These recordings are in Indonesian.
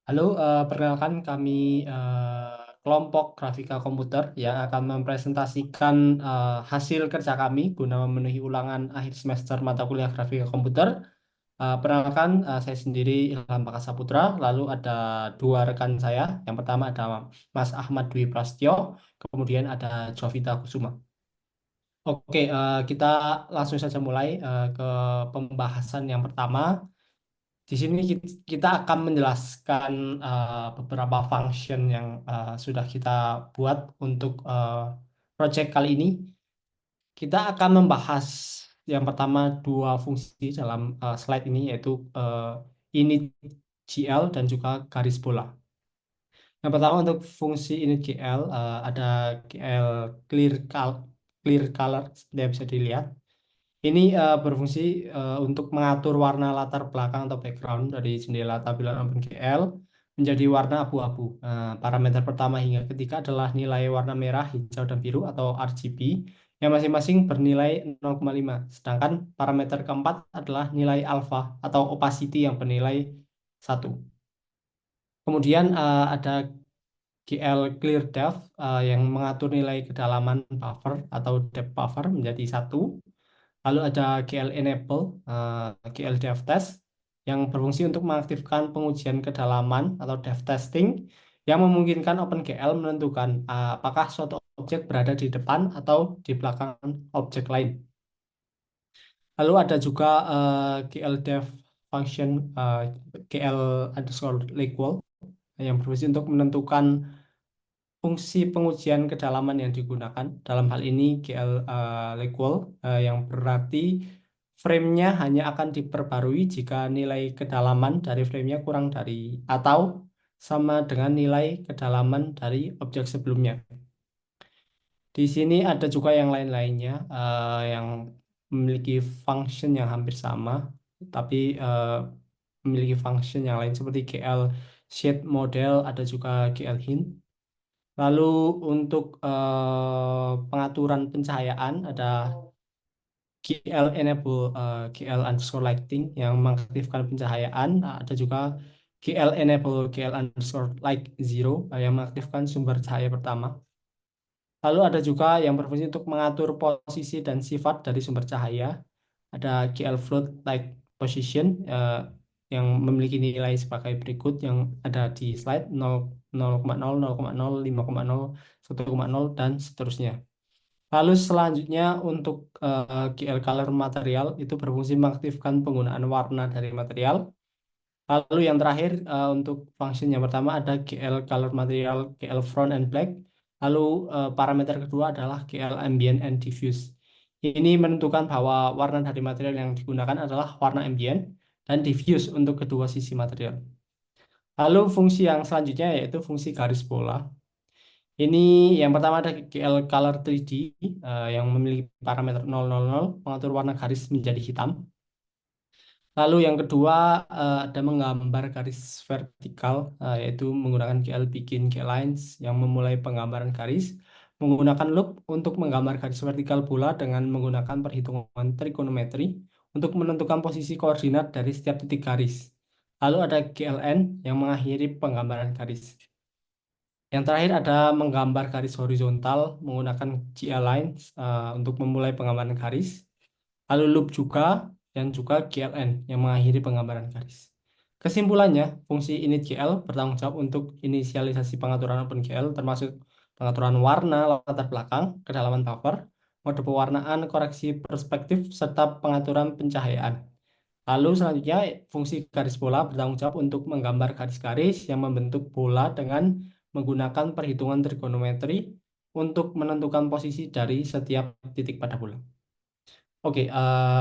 Halo, perkenalkan kami kelompok grafika komputer yang akan mempresentasikan hasil kerja kami guna memenuhi ulangan akhir semester mata kuliah grafika komputer. Perkenalkan, saya sendiri Ilham Pakasaputra, lalu ada dua rekan saya. Yang pertama ada Mas Ahmad Dwi Prasetyo, kemudian ada Jovita Kusuma. Oke, kita langsung saja mulai ke pembahasan yang pertama. Di sini kita akan menjelaskan beberapa function yang sudah kita buat untuk project kali ini. Kita akan membahas yang pertama dua fungsi dalam slide ini yaitu init GL dan juga garis bola. Yang pertama untuk fungsi init GL ada GL clear color yang bisa dilihat. Ini berfungsi untuk mengatur warna latar belakang atau background dari jendela tampilan OpenGL menjadi warna abu-abu. Parameter pertama hingga ketiga adalah nilai warna merah, hijau, dan biru atau RGB yang masing-masing bernilai 0,5. Sedangkan parameter keempat adalah nilai alpha atau opacity yang bernilai 1. Kemudian ada GL Clear Depth yang mengatur nilai kedalaman buffer atau depth buffer menjadi 1. Lalu ada GL Enable, GL Dev Test yang berfungsi untuk mengaktifkan pengujian kedalaman atau dev testing yang memungkinkan OpenGL menentukan apakah suatu objek berada di depan atau di belakang objek lain. Lalu ada juga GL Dev Function GL underscore Equal yang berfungsi untuk menentukan fungsi pengujian kedalaman yang digunakan. Dalam hal ini GL Equal yang berarti frame-nya hanya akan diperbarui jika nilai kedalaman dari frame-nya kurang dari atau sama dengan nilai kedalaman dari objek sebelumnya. Di sini ada juga yang lain-lainnya yang memiliki function yang hampir sama, tapi memiliki function yang lain seperti GL Shade Model, ada juga GL Hint. Lalu untuk pengaturan pencahayaan ada GL Enable GL underscore lighting yang mengaktifkan pencahayaan. Ada juga GL Enable GL underscore light zero yang mengaktifkan sumber cahaya pertama. Lalu ada juga yang berfungsi untuk mengatur posisi dan sifat dari sumber cahaya. Ada GL float light position yang memiliki nilai sebagai berikut yang ada di slide 0,0, 0,0, 5,0, 1,0 dan seterusnya. Lalu selanjutnya untuk GL color material itu berfungsi mengaktifkan penggunaan warna dari material. Lalu yang terakhir untuk function yang pertama ada GL color material, GL front and black. Lalu parameter kedua adalah GL ambient and diffuse. Ini menentukan bahwa warna dari material yang digunakan adalah warna ambient dan diffuse untuk kedua sisi material. Lalu fungsi yang selanjutnya yaitu fungsi garis bola. Ini yang pertama ada GL Color 3D yang memiliki parameter 000 mengatur warna garis menjadi hitam. Lalu yang kedua ada menggambar garis vertikal yaitu menggunakan GL Begin GL Lines yang memulai penggambaran garis menggunakan loop untuk menggambar garis vertikal pula dengan menggunakan perhitungan trigonometri untuk menentukan posisi koordinat dari setiap titik garis. Lalu ada GLN yang mengakhiri penggambaran garis. Yang terakhir ada menggambar garis horizontal menggunakan GL lines untuk memulai penggambaran garis. Lalu loop juga dan juga GLN yang mengakhiri penggambaran garis. Kesimpulannya, fungsi init GL bertanggung jawab untuk inisialisasi pengaturan OpenGL termasuk pengaturan warna latar belakang, kedalaman buffer, mode pewarnaan, koreksi perspektif, serta pengaturan pencahayaan. Lalu selanjutnya fungsi garis bola bertanggung jawab untuk menggambar garis-garis yang membentuk bola dengan menggunakan perhitungan trigonometri untuk menentukan posisi dari setiap titik pada bola. Oke,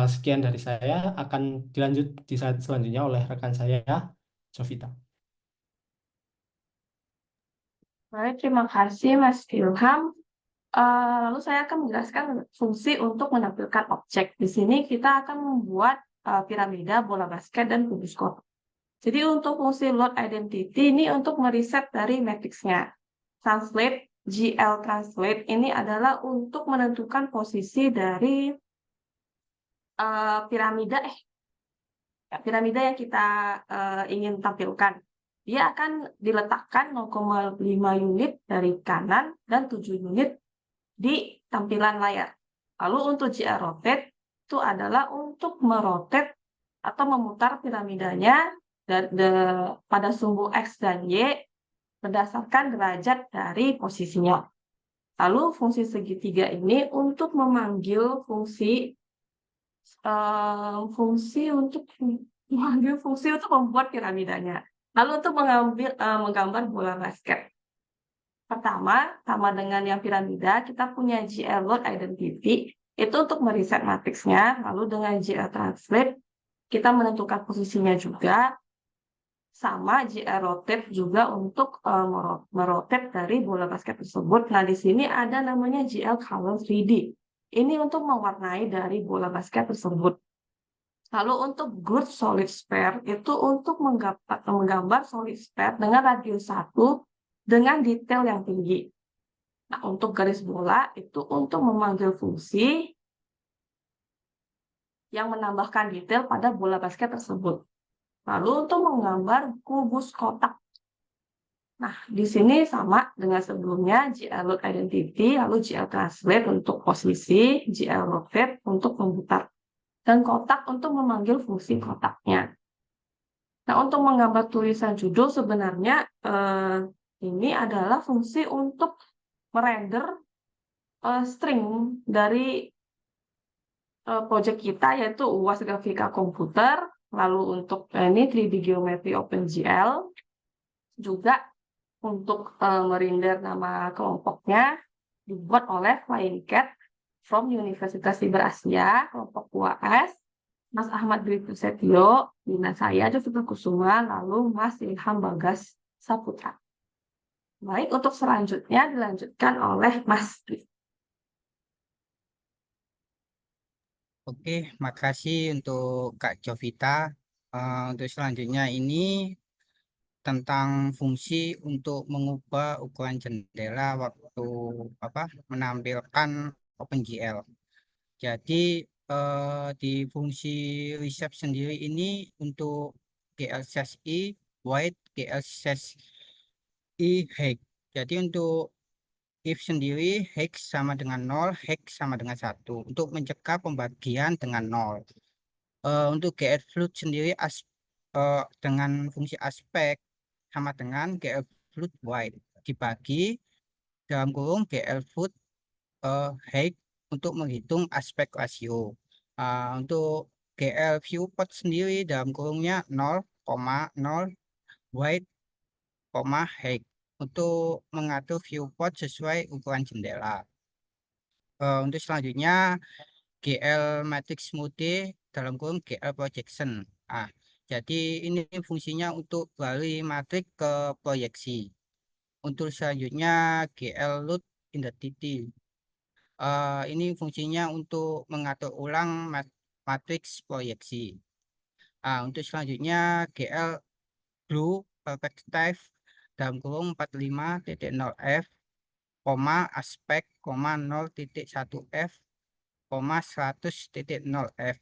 sekian dari saya. Akan dilanjut di slide selanjutnya oleh rekan saya, Jovita. Baik, terima kasih Mas Ilham. Lalu saya akan menjelaskan fungsi untuk menampilkan objek. Di sini kita akan membuat piramida, bola basket, dan kubus kotak. Jadi untuk fungsi load identity ini untuk meriset dari matriksnya. Translate, GL translate ini adalah untuk menentukan posisi dari piramida piramida yang kita ingin tampilkan. dia akan diletakkan 0,5 unit dari kanan dan 7 unit di tampilan layar. Lalu untuk GR rotate itu adalah untuk merotate atau memutar piramidanya pada sumbu X dan Y berdasarkan derajat dari posisinya. Lalu fungsi segitiga ini untuk memanggil fungsi untuk membuat piramidanya. Lalu untuk menggambar bola basket. Pertama, sama dengan yang piramida, kita punya GL load identity, itu untuk mereset matriksnya. Lalu dengan GL translate, kita menentukan posisinya juga. Sama GL rotate juga untuk merotate dari bola basket tersebut. Nah, di sini ada namanya GL color 3D. Ini untuk mewarnai dari bola basket tersebut. Lalu untuk good solid sphere itu untuk menggambar solid sphere dengan radius 1 dengan detail yang tinggi. Nah, untuk garis bola itu untuk memanggil fungsi yang menambahkan detail pada bola basket tersebut. Lalu untuk menggambar kubus kotak. Nah, di sini sama dengan sebelumnya, GL load identity, lalu GL translate untuk posisi, GL rotate untuk memutar, dan kotak untuk memanggil fungsi kotaknya. Nah, untuk menggambar tulisan judul sebenarnya ini adalah fungsi untuk merender string dari project kita, yaitu UAS Grafika Komputer. Lalu untuk ini 3D Geometry OpenGL juga untuk merender nama kelompoknya dibuat oleh Flying Cat from Universitas Siber Asia, kelompok UAS, Mas Ahmad Dwi Prasetyo, Dina saya, Jovita Kusuma, lalu Mas Ilham Bagas Saputra. Baik, untuk selanjutnya dilanjutkan oleh Mas Dwi. Oke, makasih untuk Kak Jovita. Untuk selanjutnya ini tentang fungsi untuk mengubah ukuran jendela waktu menampilkan OpenGL. Jadi di fungsi reshape sendiri ini untuk GLSSI wide, GLSSI height. Jadi untuk if sendiri hex sama dengan 0, hex sama dengan 1 untuk mencegah pembagian dengan 0. Untuk GL float sendiri dengan fungsi aspek sama dengan GL float wide dibagi dalam kurung GL float height untuk menghitung aspek rasio. Untuk GL viewport sendiri dalam kurungnya 0,0 wide, height untuk mengatur viewport sesuai ukuran jendela. Untuk selanjutnya GL matrix mode dalam kurung GL projection. Jadi ini fungsinya untuk beralih matrik ke proyeksi. Untuk selanjutnya GL load identity. Ini fungsinya untuk mengatur ulang matriks proyeksi. Untuk selanjutnya GL glue perspective dalam kurung 45.0f, aspek, 0.1f, 100.0f.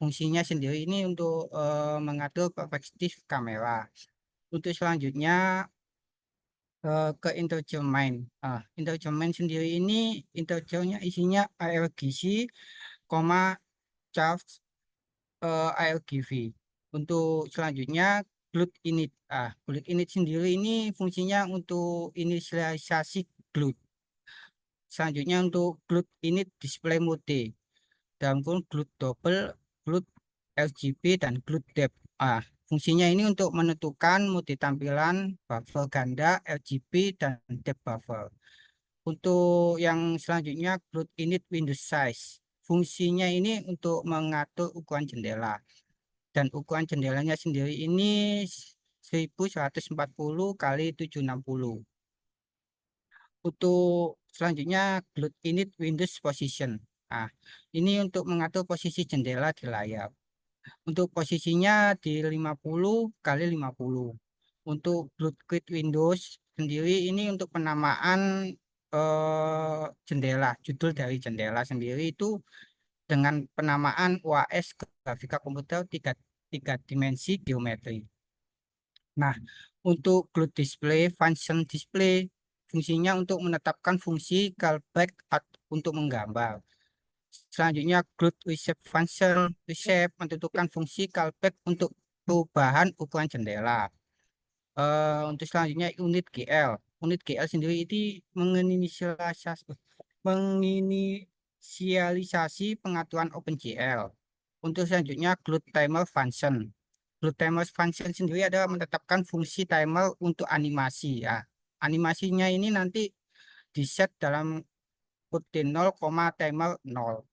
Fungsinya sendiri ini untuk mengatur perspektif kamera. Untuk selanjutnya ke integer main. Integer main sendiri ini integernya isinya ALGC, charge ALGV. Untuk selanjutnya GLUT init. GLUT init sendiri ini fungsinya untuk inisialisasi GLUT. Selanjutnya untuk GLUT init display mode dalam kurung GLUT double, GLUT RGB, dan GLUT depth. Fungsinya ini untuk menentukan mode tampilan buffer ganda, RGB, dan depth buffer. Untuk yang selanjutnya GLUT init window size. Fungsinya ini untuk mengatur ukuran jendela. Dan ukuran jendelanya sendiri ini 1140 kali 760. Untuk selanjutnya GLUT init Windows position. Ini untuk mengatur posisi jendela di layar. Untuk posisinya di 50 kali 50. Untuk GLUT Quit Windows sendiri ini untuk penamaan jendela, judul dari jendela sendiri itu dengan penamaan UAS grafika komputer tiga dimensi geometri. Nah, untuk GLUT display, function display, fungsinya untuk menetapkan fungsi callback untuk menggambar. Selanjutnya, GLUT reshape function, reshape menentukan fungsi callback untuk perubahan ukuran jendela. Untuk selanjutnya, unit GL. Unit GL sendiri ini menginisialisasi pengaturan OpenGL. Untuk selanjutnya, GLUT timer function. GLUT timer function sendiri adalah menetapkan fungsi timer untuk animasi ya. Animasinya ini nanti di set dalam kode 0, timer 0.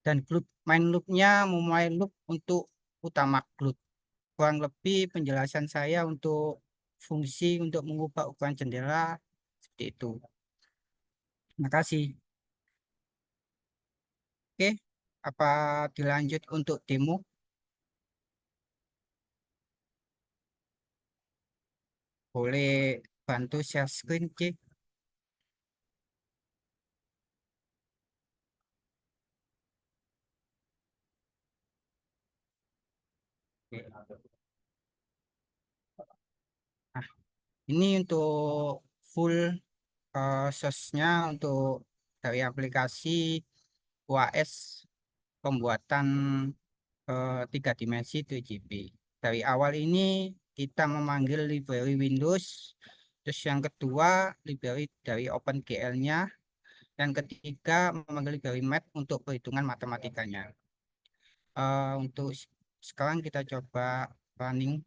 Dan GLUT main loop-nya memulai loop untuk utama GLUT. Kurang lebih penjelasan saya untuk fungsi untuk mengubah ukuran jendela seperti itu. Terima kasih. Oke, apa dilanjut untuk demo? Boleh bantu share screen, C? Oke. Nah, ini untuk full source-nya untuk dari aplikasi UAS pembuatan tiga dimensi 2GB. Dari awal ini kita memanggil library Windows, terus yang kedua library dari OpenGL-nya, yang ketiga memanggil library Math untuk perhitungan matematikanya. Untuk sekarang kita coba running.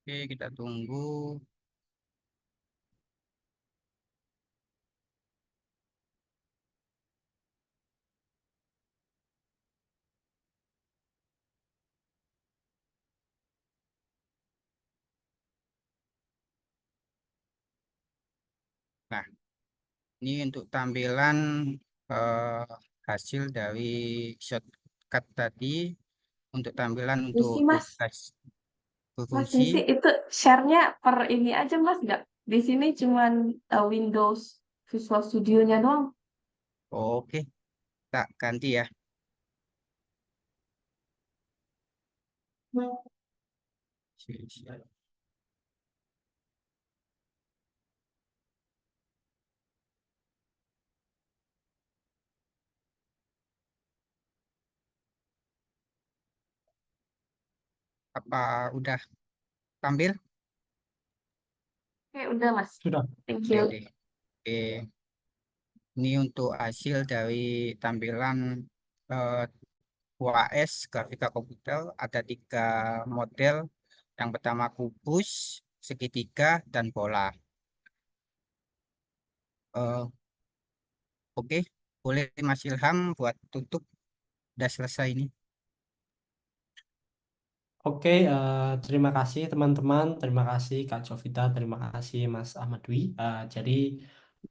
Oke, kita tunggu. Nah, ini untuk tampilan eh, hasil dari shortcut tadi. Untuk tampilan untuk Misi Mas, tugas Mas berfungsi. Misi itu share-nya per ini aja Mas, nggak? Di sini cuman Windows Visual Studio-nya doang. Oke, tak ganti ya. Apa udah tampil? Oke, udah Mas. Sudah. Thank Oke you. deh. Oke, ini untuk hasil dari tampilan eh, UAS grafika komputer ada tiga model. Yang pertama kubus, segitiga, dan bola. Eh, oke, boleh Mas Ilham buat tutup. Udah selesai ini. Oke, terima kasih teman-teman, terima kasih Kak Jovita, terima kasih Mas Ahmad Dwi. Jadi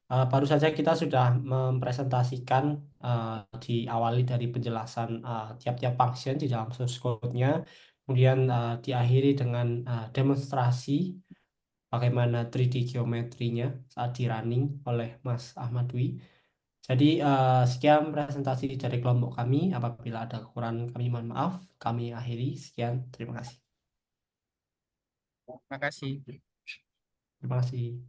baru saja kita sudah mempresentasikan eh, diawali dari penjelasan tiap-tiap function di dalam source code-nya, kemudian diakhiri dengan demonstrasi bagaimana 3D geometrinya saat di running oleh Mas Ahmad Dwi. Jadi sekian presentasi dari kelompok kami. Apabila ada kekurangan kami mohon maaf. Kami akhiri. Sekian, terima kasih. Terima kasih. Terima kasih.